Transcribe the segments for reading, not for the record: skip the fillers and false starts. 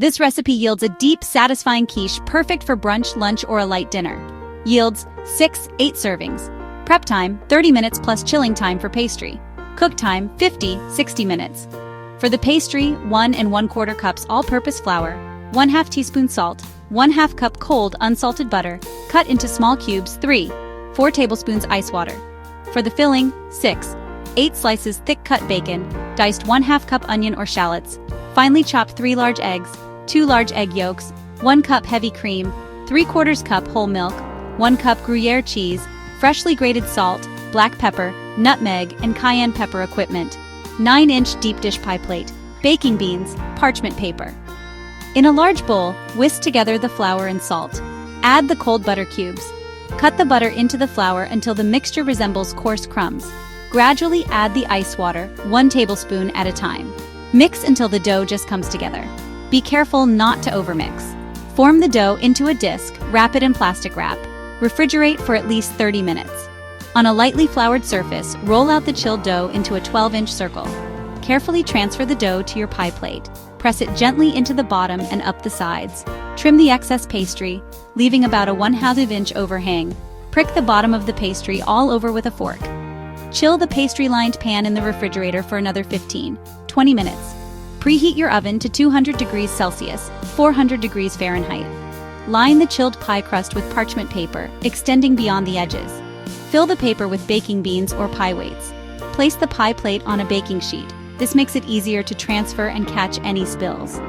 This recipe yields a deep, satisfying quiche perfect for brunch, lunch, or a light dinner. Yields 6-8 servings. Prep time 30 minutes plus chilling time for pastry. Cook time 50-60 minutes. For the pastry, 1 1/4 cups all-purpose flour, 1/2 teaspoon salt, 1/2 cup cold unsalted butter, cut into small cubes, 3-4 tablespoons ice water. For the filling, 6-8 slices thick-cut bacon, diced 1/2 cup onion or shallots, finely chopped 3 large eggs, 2 large egg yolks, 1 cup heavy cream, 3/4 cup whole milk, 1 cup Gruyère cheese, freshly grated salt, black pepper, nutmeg, and cayenne pepper equipment, 9-inch deep dish pie plate, baking beans, parchment paper. In a large bowl, whisk together the flour and salt. Add the cold butter cubes. Cut the butter into the flour until the mixture resembles coarse crumbs. Gradually add the ice water, 1 tablespoon at a time. Mix until the dough just comes together. Be careful not to overmix. Form the dough into a disc, wrap it in plastic wrap. Refrigerate for at least 30 minutes. On a lightly floured surface, roll out the chilled dough into a 12-inch circle. Carefully transfer the dough to your pie plate. Press it gently into the bottom and up the sides. Trim the excess pastry, leaving about a 1/2 inch overhang. Prick the bottom of the pastry all over with a fork. Chill the pastry-lined pan in the refrigerator for another 15-20 minutes. Preheat your oven to 200 degrees Celsius, 400 degrees Fahrenheit. Line the chilled pie crust with parchment paper, extending beyond the edges. Fill the paper with baking beans or pie weights. Place the pie plate on a baking sheet. This makes it easier to transfer and catch any spills.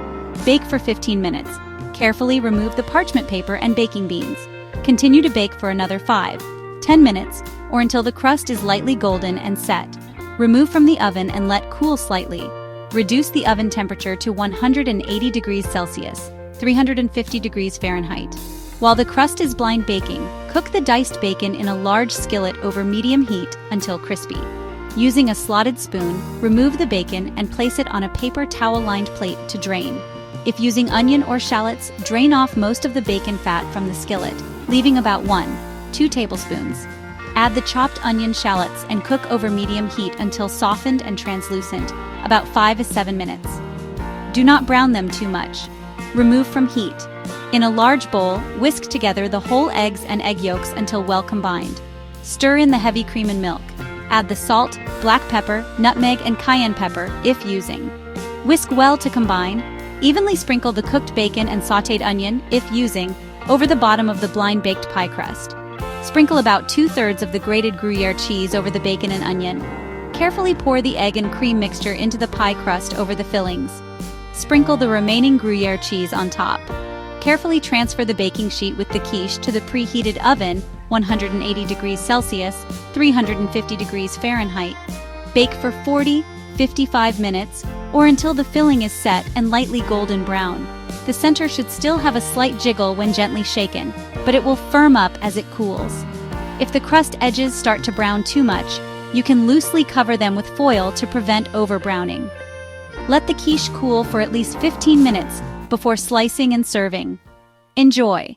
Bake for 15 minutes. Carefully remove the parchment paper and baking beans. Continue to bake for another 5-10 minutes, or until the crust is lightly golden and set. Remove from the oven and let cool slightly. Reduce the oven temperature to 180 degrees Celsius, 350 degrees Fahrenheit. While the crust is blind baking, cook the diced bacon in a large skillet over medium heat until crispy. Using a slotted spoon, remove the bacon and place it on a paper towel-lined plate to drain. If using onion or shallots, drain off most of the bacon fat from the skillet, leaving about 1-2 tablespoons. Add the chopped onion shallots and cook over medium heat until softened and translucent, about 5-7 minutes. Do not brown them too much. Remove from heat. In a large bowl, whisk together the whole eggs and egg yolks until well combined. Stir in the heavy cream and milk. Add the salt, black pepper, nutmeg, and cayenne pepper, if using. Whisk well to combine. Evenly sprinkle the cooked bacon and sautéed onion, if using, over the bottom of the blind-baked pie crust. Sprinkle about 2/3 of the grated Gruyère cheese over the bacon and onion. Carefully pour the egg and cream mixture into the pie crust over the fillings. Sprinkle the remaining Gruyère cheese on top. Carefully transfer the baking sheet with the quiche to the preheated oven, 180 degrees Celsius, 350 degrees Fahrenheit. Bake for 40-55 minutes, or until the filling is set and lightly golden brown. The center should still have a slight jiggle when gently shaken, but it will firm up as it cools. If the crust edges start to brown too much, you can loosely cover them with foil to prevent over-browning. Let the quiche cool for at least 15 minutes before slicing and serving. Enjoy!